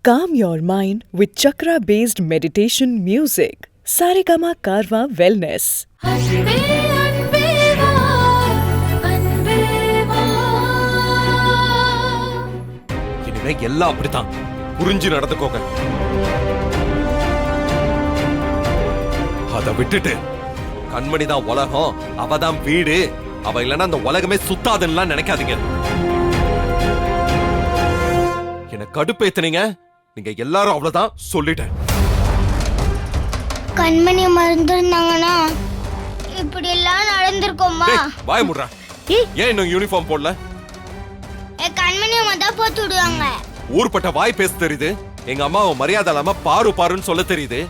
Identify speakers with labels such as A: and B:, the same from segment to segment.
A: Calm your mind with chakra-based meditation music. Saregama Karwa Wellness.
B: இனிமே எல்லாம் அப்படித்தான். புரிஞ்சு நடந்துக்கோங்க. அதை விட்டுட்டு கண்மணி தான் உலகம், அவதான் வீடு, அவ இல்லைன்னா அந்த உலகமே சுத்தாதுன்னு நினைக்காதீங்க. என்ன கடுப்பேத்துனீங்க. நீங்க எல்லாரும் அவ்வளவுதான் சொல்லிட்டேன்.
C: கண்மணி மறந்துருந்தாங்கன்னா இப்படி எல்லாம் நடந்திருக்குமா?
B: வாய முடுறா. ஏன் இன்னும் யூனிஃபார்ம் போடல?
C: கண்மணி தான் போட்டு விடுவாங்க.
B: ஊர்பட்ட வாய் பேச தெரியுது. எங்க அம்மாவை மரியாதை இல்லாம பாரு பாருன்னு சொல்ல தெரியுது.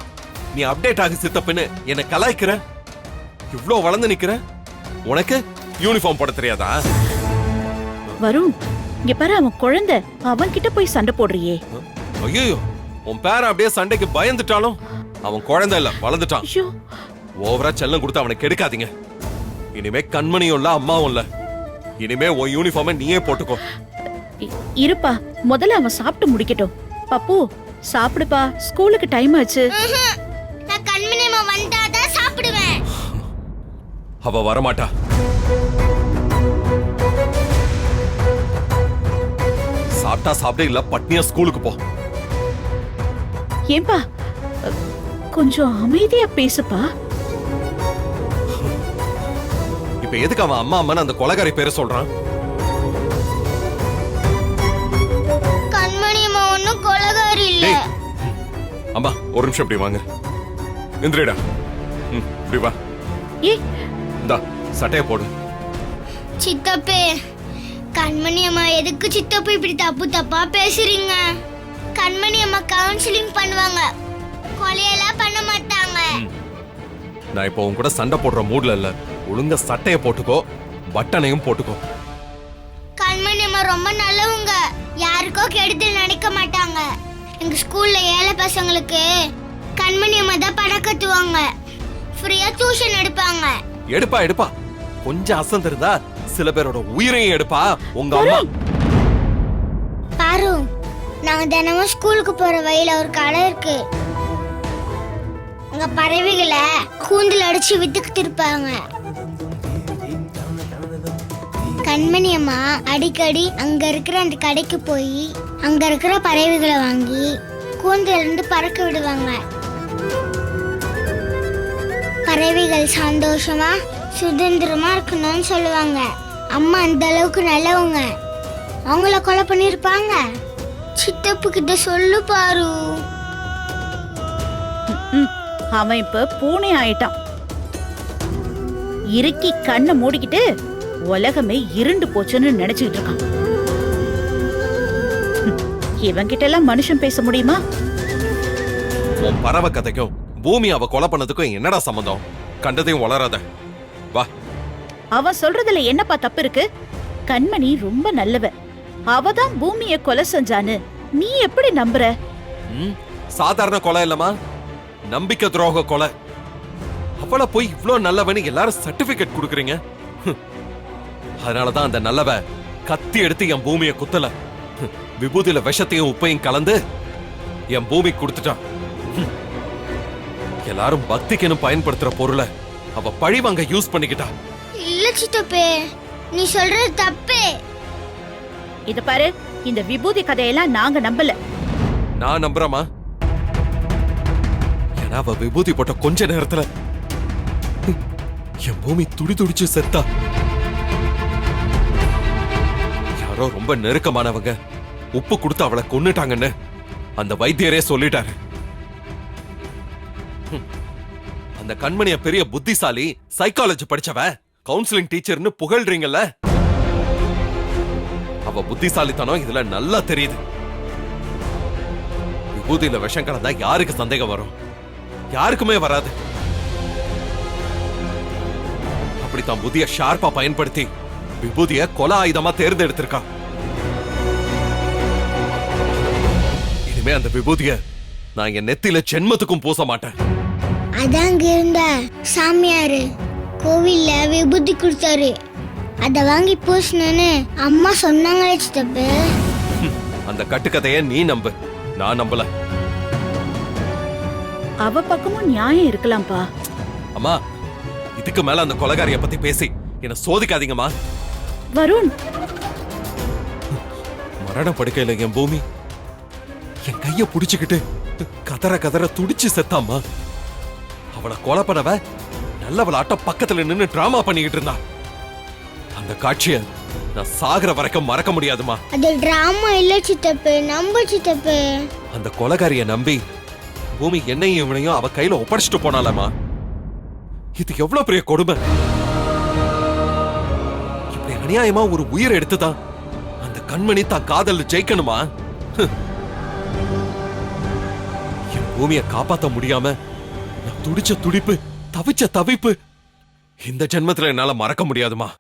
B: நீ அப்டேட் ஆகி சித்தப்புன்னு என்ன கலாய்க்கிற. இவ்ளோ வளர்ந்து நிக்கிற, உனக்கு யூனிஃபார்ம் போட தெரியாதா?
D: வருண், இங்க பாரு, அவன் குழந்தை, அவன் கிட்ட போய் சண்டை போடுறியே.
B: ஐயோ, உன் பேரன் அப்படியே சண்டைக்கு பயந்துட்டாலும் அவன் குழந்தை இல்ல, வளர்ந்துட்டான். ஓவரா செல்லம் கொடுத்து அவனை கெடுக்காதீங்க. இனிமே கண்மணியும் இல்ல, அம்மாவும் இல்ல. இனிமே உன் யூனிஃபார்மை நீயே போட்டுக்கோ.
D: இருப்பா, முதல்ல அவன் சாப்பிட்டு முடிக்கட்டும். பப்பு, சாப்பிடுப்பா, ஸ்கூலுக்கு டைம் ஆச்சு.
C: நான் கண்மணி வந்தாதான் சாப்பிடுவேன்.
B: அவ வரமாட்டா. சாப்பிட்டா சாப்பிட, இல்ல பட்னியா ஸ்கூலுக்கு போ.
D: ஏன்பா, கொஞ்சம் அமைதியா பேசுப்பா.
B: இப்ப எதுக்கு அவன் அம்மா அம்மான்னு அந்த கொலைகாரி பேரை சொல்றான்?
C: கண்மணி ஒன்னும் கொலைகாரி இல்ல.
B: அம்மா ஒரு நிமிஷம் இப்படி வாங்க. எந்திரிடா. இப்படி வா. இந்தா சட்டைய போடு.
C: சித்தப்பே, கண்மணி அம்மா எதுக்கு சித்தப்பு இப்படி தப்பு தப்பா பேசுறீங்க? கண்மணி அம்மா கவுன்சிலிங் பண்ணுவாங்க, கொலையெல்லாம் பண்ண மாட்டாங்க.
B: நான் இப்போ உன் கூட சண்டை போடுற மூட்ல இல்ல. ஒழுங்கா சட்டைய போட்டுக்கோ, பட்டனையும் போட்டுக்கோ.
C: கண்மணி அம்மா ரொம்ப நல்லவங்க, யாருக்கோ கெடுதல் நினைக்க மாட்டாங்க. எங்க ஸ்கூல்ல ஏழை பசங்களுக்கு கண்மணி அம்மா தான் பணம் கட்டுவாங்க, ஃப்ரீயா டியூஷன் எடுப்பாங்க.
B: எடுப்பா. கொஞ்சம் அசந்து இருந்தா சில பேரோட உயிரையும் எடுப்பா உங்க அம்மா.
C: பாரு, நாங்க தினமும் ஸ்கூலுக்கு போற வழியில ஒரு கடை இருக்கு. அங்க பறவைகளை கூண்டில் அடிச்சு வித்துக்கிட்டு இருப்பாங்க. கண்மணி அம்மா அடிக்கடி அங்க இருக்கிற அந்த கடைக்கு போய் அங்க இருக்கிற பறவைகளை வாங்கி கூண்டில இருந்து பறக்க விடுவாங்க. பறவைகள் சந்தோஷமா சுதந்திரமா இருக்கணும்னு சொல்லுவாங்க. அம்மா அந்த அளவுக்கு நல்லவங்க. அவங்கள கொலை பண்ணிருப்பாங்க. சித்தப்பு கிட்ட சொல்லு பாரு.
D: அவன் இப்ப பூனை ஆயிட்டான். இறுக்கி கண்ணை மூடிக்கிட்டு உலகமே இருண்டு போச்சுன்னு நினைச்சுக்கிட்டு இருக்கான். இவன் கிட்ட எல்லாம் மனுஷன் பேச முடியுமா?
B: உன் பறவை கதைக்கும் பூமி அவ கொலை பண்ணதுக்கும் என்னடா சம்பந்தம்? கண்டதையும் வளராத. வா.
D: அவன் சொல்றதுல என்னப்பா தப்பு இருக்கு? கண்மணி ரொம்ப நல்லவ, அவதான் பூமிய கொலை செஞ்சான்னு நீ எப்படி நம்புற?
B: சாதாரண கொலை இல்லமா, நம்பிக்கை துரோக கொலை. அவள போய் இவ்ளோ நல்லவனு எல்லாரும் சர்டிபிகேட் கொடுக்குறீங்க. அதனாலதான் அந்த நல்லவ கத்தி எடுத்து என் பூமியை குத்தல, விபூதியில விஷத்தையும் உப்பையும் கலந்து என் பூமி கொடுத்துட்டான். எல்லாரும் பக்திக்குன்னு பயன்படுத்துற பொருளை அவ பழிவாங்க யூஸ் பண்ணிக்கிட்டா.
C: இல்ல சித்தப்பே, நீ சொல்றது தப்பே.
D: இத பாரு, இந்த விபூதி கதையெல்லாம் நாங்க நம்பல.
B: நான் நம்புறமா? ஏன்னா அவ விபூதி போட்ட கொஞ்ச நேரத்துல என் பூமி துடி துடிச்சு செத்தா. யாரோ ரொம்ப நெருக்கமானவங்க உப்பு கொடுத்து அவளை கொன்னுட்டாங்கன்னு அந்த வைத்தியரே சொல்லிட்டாரு. அந்த கண்மணிய பெரிய புத்திசாலி, சைக்காலஜி படிச்சவ, கவுன்சிலிங் டீச்சர்னு புகழ்றீங்கல்ல. அவ புத்திசாலித்தனம் இதுல நல்லா தெரியுது. விபூதியில விஷம் கலந்தா யாருக்கு சந்தேகம் வரும்? யாருக்குமே வராது. அப்படித்தான் புதிய ஷார்ப்பா பயன்படுத்தி விபூதிய கொலை ஆயுதமா தேர்ந்தெடுத்திருக்கா. இனிமே அந்த விபூதிய நான் என் நெத்தில ஜென்மத்துக்கும் பூச மாட்டேன்.
C: அதாங்க இருந்த சாமியாரு கோவில்ல விபூதி கொடுத்தாரு, அத வாங்கி பூசணும்னு அம்மா சொன்னாங்களே சித்தப்பு.
B: அந்த கட்டுக்கதைய நீ நம்பு. நான் நம்பல.
D: அவ பக்கமும் நியாயம் இருக்கலாம்ப்பா.
B: அம்மா, இதுக்கு மேல அந்த கொலைகாரிய பத்தி பேசி என்ன சோதிக்காதீங்கம்மா.
D: வருண்,
B: மரண படுக்கையில என் பூமி என் கைய புடிச்சுக்கிட்டு கதற கதற துடிச்சு செத்தாம்மா. அவளை கொலை பண்ணவ நல்லவளாட்ட பக்கத்துல நின்னு டிராமா பண்ணிக்கிட்டு இருந்தா. அந்த காட்சிய நான் சாகுற வரைக்கும் மறக்க முடியாதுமா.
C: அது டிராமா இல்ல சித்தப்பு, நம்ப சித்தப்பு.
B: அந்த கொலைகாரிய நம்பி பூமி என்னையும் இவனையும் அவ கையில ஒப்படைச்சிட்டு போனாலமா. இது எவ்வளவு பெரிய கொடுமை. இப்படி அநியாயமா ஒரு உயிரை எடுத்துதான் அந்த கண்மணி தான் காதல் ஜெயிக்கணுமா? என் பூமியை காப்பாத்த முடியாம நான் துடிச்ச துடிப்பு, தவிச்ச தவிப்பு இந்த ஜென்மத்துல என்னால மறக்க முடியாதுமா.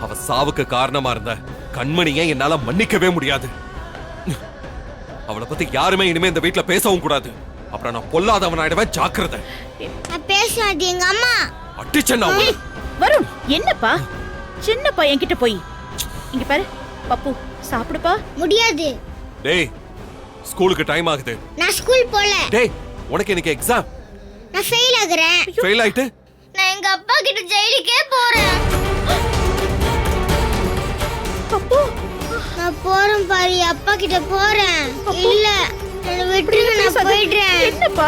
B: அவ சாவுக்கு காரணமா இருந்த கண்மணியை என்னால மன்னிக்கவே முடியாது. அவளை பத்தி யாருமே இனிமே இந்த வீட்டுல பேசவும் கூடாது. அப்புறம் நான் பொல்லாதவன் ஆயிடுவேன். ஜாக்கிரதை.
C: நான் பேசாது எங்க அம்மா.
B: அட்டிச்சேன்.
D: வருண், என்னப்பா சின்ன பையன் கிட்ட போய் இங்க பாரு. பப்பு சாப்பிடுப்பா.
C: முடியாது.
B: டேய், ஸ்கூலுக்கு டைம் ஆகுது.
C: நான் ஸ்கூல் போல.
B: டேய், உனக்கு இன்னைக்கு எக்ஸாம்.
C: நான் ஃபெயில் ஆகுறேன்.
B: ஃபெயில் ஆயிட்டு
C: நான் எங்க அப்பா கிட்ட ஜெயிலுக்கே போறேன்.
D: பப்பு,
C: நான் போறேன் பாரு, அப்பா கிட்ட போறேன். இல்ல, என்ன விட்டுருங்க, நான் போயிடுறேன்.
D: என்னப்பா?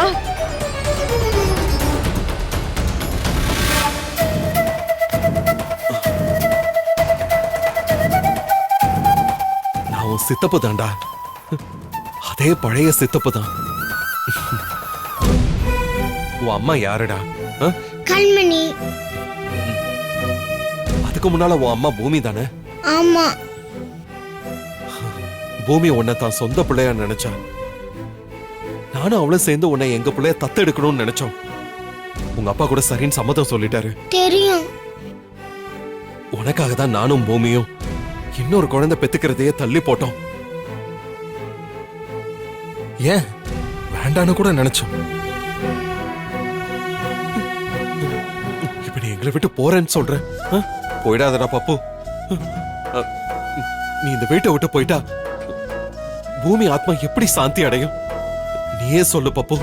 B: நான் உன் சித்தப்பு தான்டா. அதே பழைய சித்தப்பு தான். உன் அம்மா யாருடா?
C: கண்மணி.
B: அதுக்கு முன்னால உன் அம்மா பூமி தானே?
C: ஆமா.
B: பூமி உன்னை தான் சொந்த பிள்ளையா நினைச்சா. நானும் அவளும் சேர்ந்து உன்னை எங்க பிள்ளைய தத்தெடுக்கணும்னு நினைச்சோம். உங்க அப்பா கூட சரின்னு சம்மதம் சொல்லிட்டாரு.
C: தெரியும்.
B: உனக்காக தான் நானும் பூமியும் இன்னொரு குழந்தை பெத்துக்கிறதையே தள்ளி போட்டோம். ஏன் வேண்டான்னு கூட நினைச்சோம். இப்ப நீ எங்களை விட்டு போறேன்னு சொல்ற. போயிடாதடா பப்பு. நீ இந்த வீட்டை விட்டு போயிட்டா பூமி ஆத்மா எப்படி சாந்தி அடையும்? நீயே சொல்லு பப்பு.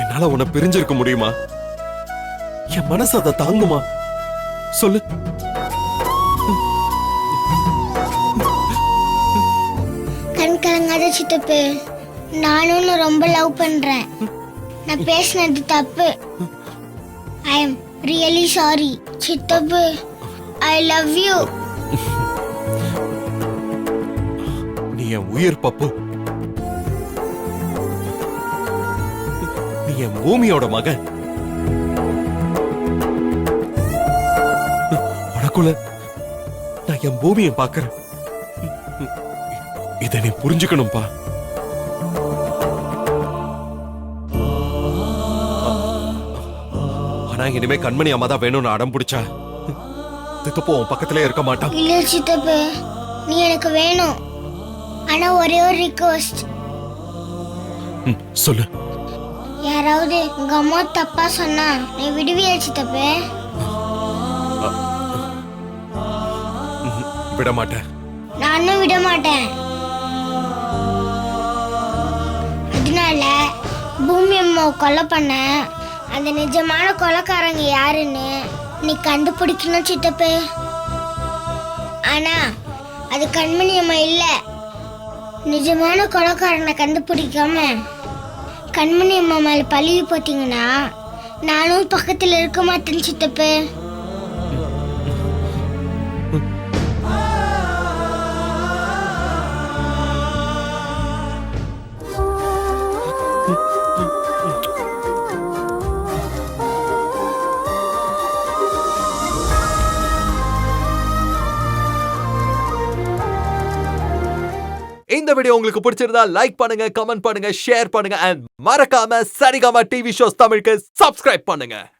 B: என்னால உன்னை பிரிஞ்சிருக்க முடியுமா? என் மனசு அதை தாங்குமா? சொல்லு.
C: கண் கலங்காத சித்தப்பு, நானும் ரொம்ப லவ் பண்றேன். நான் பேசினது தப்பு. ஐ எம் ரியலி சாரி சித்தப்பு. I love you.
B: நீ என் உயிர் பப்பு. நீ என் பூமியோட மகன். உனக்குள்ள நான் என் பூமியை பார்க்கிறேன். இதை நீ புரிஞ்சுக்கணும்பா. ஆனா இனிமே கண்மணி அம்மா தான் வேணும்னு அடம் பிடிச்சா தித்தப்போ உன் பக்கத்திலே இருக்க மாட்டான்.
C: இல்ல சித்தப்பு, நீ எனக்கு வேணும். ஆனா ஒரே ஒரு ரிக்வெஸ்ட்.
B: சொல்லு.
C: யாராவது உங்க அம்மா தப்பா சொன்னா நீ விடுவியா சித்தப்பு?
B: விட மாட்டேன்.
C: நானும் விட மாட்டேன். அதனால பூமி அம்மாவை கொலை பண்ண அந்த நிஜமான கொலைக்காரங்க யாருன்னு நீ கண்டுபிடிக்கணும் சித்தப்பு. ஆனா அது கண்மணி அம்மா இல்ல. நிஜமான கொலைக்காரனை கண்டுபிடிக்காம கண்மணி அம்மா மேல பழிவு போட்டீங்கன்னா நானும் பக்கத்துல இருக்க மாட்டேன் சித்தப்பு.
B: இந்த வீடியோ உங்களுக்கு பிடிச்சிருந்தா லைக் பண்ணுங்க, கமெண்ட் பண்ணுங்க, ஷேர் பண்ணுங்க and மறக்காம சரிகமா டிவி ஷோஸ் தமிழுக்கு சப்ஸ்கிரைப் பண்ணுங்க.